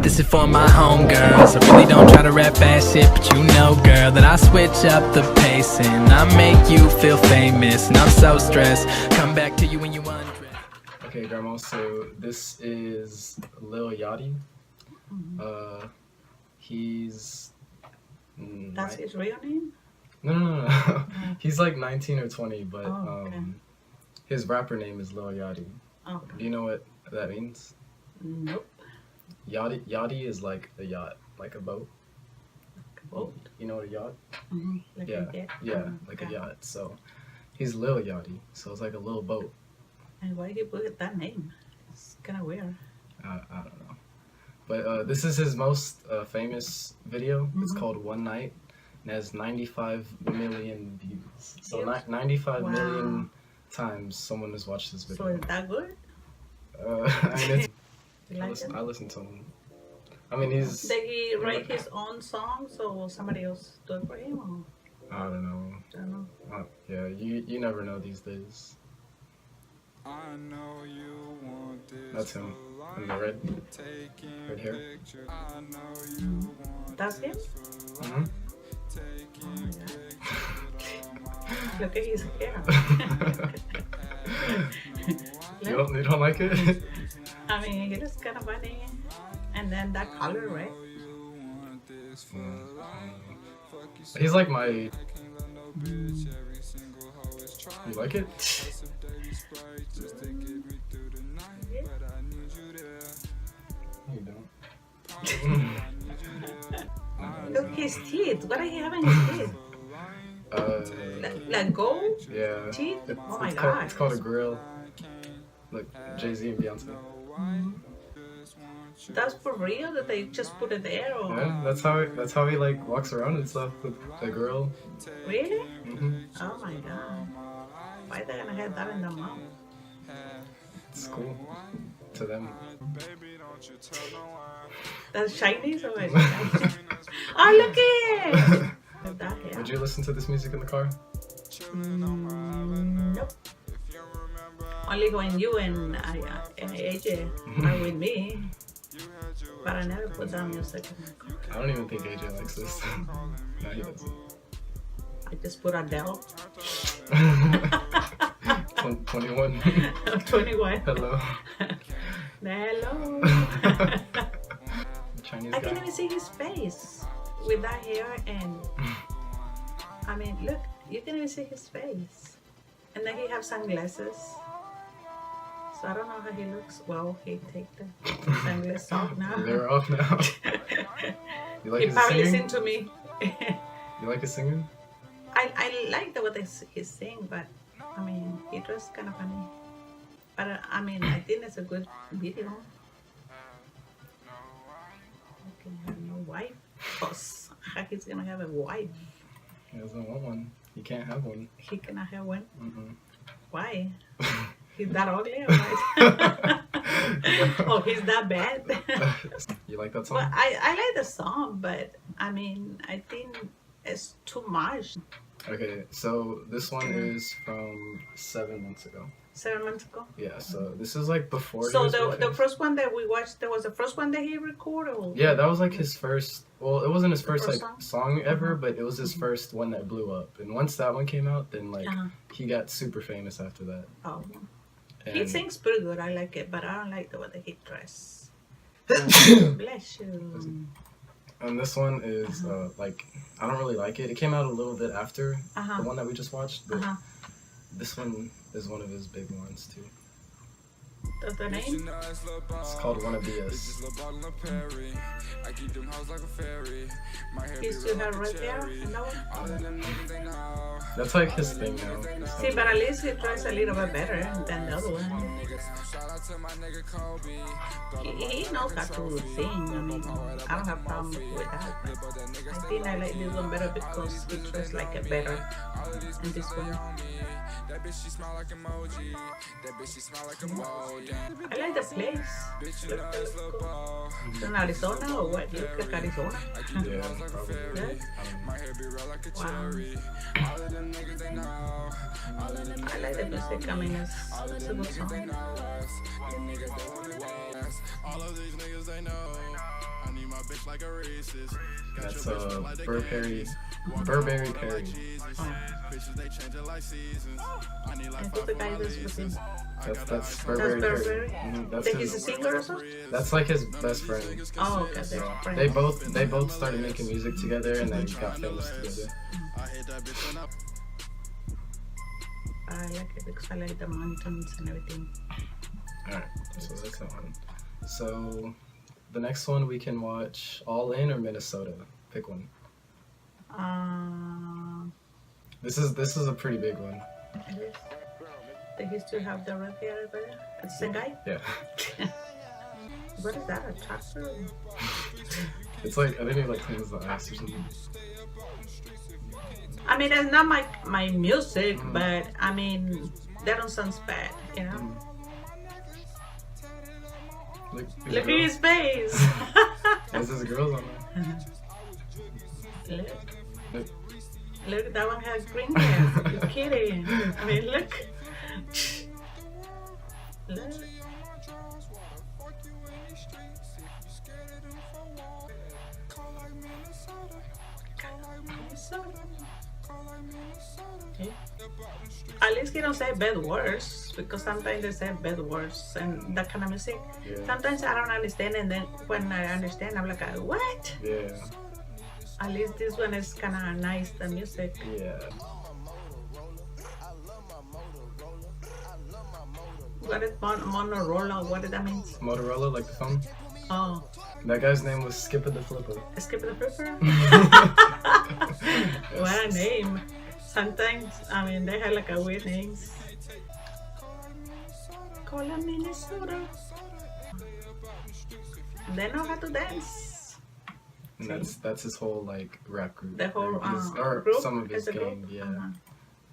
This is for my homegirls. I really don't try to rap fast shit, but you know, girl, that I switch up the pace and I make you feel famous. And I'm so stressed. Come back to you when you undress. Okay, Grandma. So this is Lil Yachty. He's. That's his real name? No. He's like 19 or 20, but okay. His rapper name is Lil Yachty. Okay. Do you know what that means? Nope. Yachty is like a yacht, like a boat. Boat? You know what a yacht? Mm-hmm. Like Yeah, a jet? yeah, like a yacht. So he's Lil Yachty. So it's like a little boat. And why did he put that name? It's kind of weird. I don't know. But this is his most famous video. It's called One Night. And has 95 million views. So 95 million times someone has watched this video. So is that good? I mean, You like it? I listen to him. I mean, he's... Did he write his own songs or somebody else do it for him? Or? I don't know. I don't know. Yeah, you never know these days. That's him. In the red hair. That's him? Mm-hmm. Oh, yeah. Look at his hair. You don't like it? I mean, it is kind of funny. And then that color, right? He's like my... You like it? You don't. Look, his teeth. What are he having in his teeth? Like gold Yeah. teeth? Oh my It's god. called a grill. Like Jay-Z and Beyonce. That's for real that they just put it there? Or? Yeah, that's how he like walks around and stuff with the grill. Really? Mm-hmm. Oh my god. Why they gonna have that in their mouth? It's cool to them. That's Chinese or what? Oh, look it! That hair. Would you listen to this music in the car? Nope. Only when you and AJ are with me. But I never put that music in my car. I don't even think AJ likes this. No, he doesn't. I just put Adele. 21. 21. Hello. Hello. Chinese I guy. can't even see his face with that hair and I mean, look, you can even see his face. And then he have sunglasses. So I don't know how he looks. Well, he take the sunglasses off now. They're off now. You like He his probably singing? listen to me. You like his singing? I like the way he sing, but I mean, he dressed kind of funny. But I mean, I think it's a good video. He can have no wife. Cause how he's gonna have a wife? He doesn't want one. He can't have one. He cannot have one. Mm-mm. Why? He's that ugly or what? Oh, he's that bad? You like that song? Well, I like the song, but I mean, I think it's too much. Okay, so this one is from 7 months ago. 7 months ago. Yeah, so this is like before. So he was the famous. first one that we watched, that was the first one that he recorded. Or? Yeah, that was like his first. Well, it wasn't his first first like song ever, but it was his Mhm. first one that blew up. And once that one came out, then like Uh-huh. he got super famous after that. Oh, And he sings pretty good. I like it, but I don't like the way that he dress. Bless you. And this one is like I don't really like it. It came out a little bit after Uh-huh. the one that we just watched, but Uh-huh. this one is one of his big ones too. That's the name? It's called Wanna Be Us. He still have red hair in that one? That's like his thing now. See, but at least he tries a little bit better than the other one. He knows how to sing. I mean, I don't have problem with that. But I think I like this one better because he tries like it better than this one. I like the place. Look cool. It's in Arizona or what? Look like Arizona. Yeah, probably. Good. Wow. I like the music. I mean, it's a good song. That's Burberry Perry. And who the guy is with him? That's Burberry Perry. Burberry? That's Think he's a singer or something? That's like his best friend. Oh, okay, they're Yeah. friends. They both started making music together and then got famous together. I like it because I like the mountains and everything. Alright, so that's that one. So the next one we can watch All In or Minnesota. Pick one. This is a pretty big one. It is. They used to have the red hair over there. It's the guy? Yeah. What is that? A tractor? It's like I think it like cleans the ice or something. I mean, it's not my music, but I mean, that don't sound bad, you know? Look at his face. There's this girls on there. Look. Look, that one has green hair. You're kidding. I mean, look. Look. Okay. At least he don't say bad words, because sometimes they say bad words and that kind of music. Yeah. Sometimes I don't understand, and then when I understand, I'm like, what? Yeah. At least this one is kind of nice, the music. Yeah. What is Motorola? What did that mean? Motorola, like the phone. Oh, That guy's name was Skipper the Flipper. Skip the Flipper? What a name. Sometimes, I mean, they have like a weird names. Cola, Minnesota. They know how to dance. And that's his whole like rap group. The whole or group? some of his Is a gang, group? yeah. Uh-huh.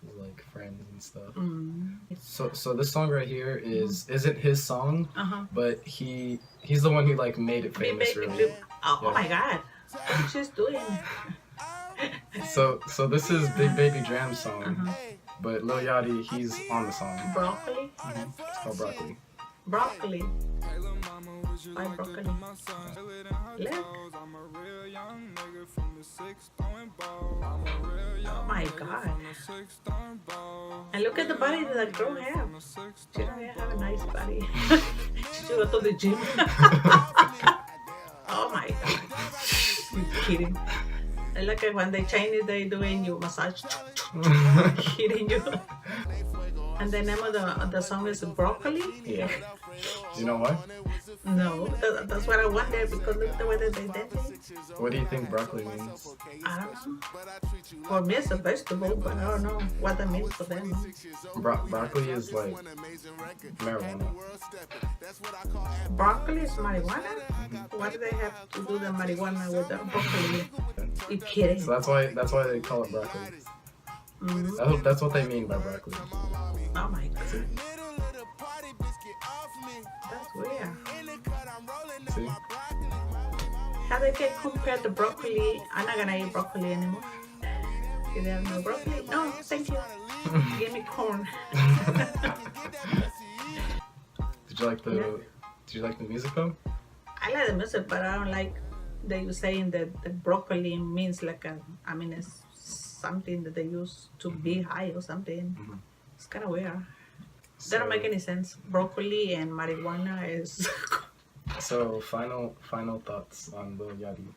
His like friends and stuff. Mm. So this song right here isn't his song, Uh-huh. but he's the one who like made it famous really. Oh, Yeah. oh my god. What she's doing? So this is Big Baby Dram's song, Uh-huh. but Lil Yachty he's on the song. Broccoli? It's called Broccoli. Broccoli. Why broccoli? Look. Oh my god. And look at the body that girl has. She don't even have a nice body. She go to the gym. Oh my god. You kidding? I like it when the Chinese they doing you massage. Kidding you. And the name of the song is Broccoli? Yeah. Do you know why? No, that's what I wonder, because look at the way that they did it. What do you think broccoli means? I don't know. For me, it's a vegetable, but I don't know what that means for them. Broccoli is like marijuana. Broccoli is marijuana? Why do they have to do the marijuana with the broccoli? You kidding? So that's why they call it broccoli. Mhm. I hope that's what they mean by broccoli. Oh my god. That's weird. See? How they can compare the broccoli? I'm not gonna eat broccoli anymore. Do they have no broccoli? No, thank you. Give me corn. Did you like the music though? I like the music, but I don't like that you saying that the broccoli means like it's something that they use to be high or something. Mhm. It's kind of weird. That don't make any sense. Broccoli and marijuana is. So final thoughts on Lil Yachty.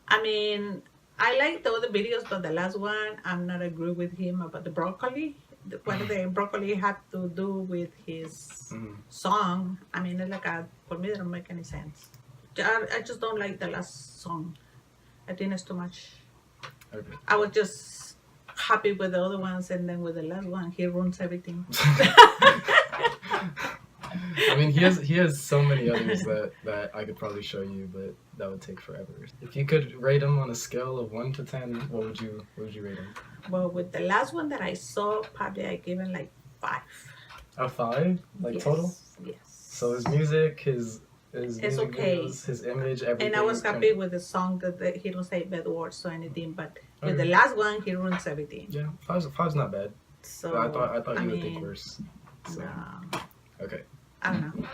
I mean, I like the other videos, but the last one, I'm not agree with him about the broccoli. What the broccoli had to do with his song. I mean, it's like for me, it don't make any sense. I just don't like the last song. I think it's too much. Okay. I was just happy with the other ones, and then with the last one, he ruins everything. I mean, he has so many others that I could probably show you, but that would take forever. If you could rate him on a scale of 1 to 10, what would you rate him? Well, with the last one that I saw, probably I give him like 5. A 5? Like Yes, total? Yes. So his music, his It's music okay. videos, his image, everything. And I was happy with the song that he don't say bad words or anything, but with the Okay. last one, he ruins everything. Yeah, five's not bad. So I thought you would mean, think worse. So, no, okay. I don't know.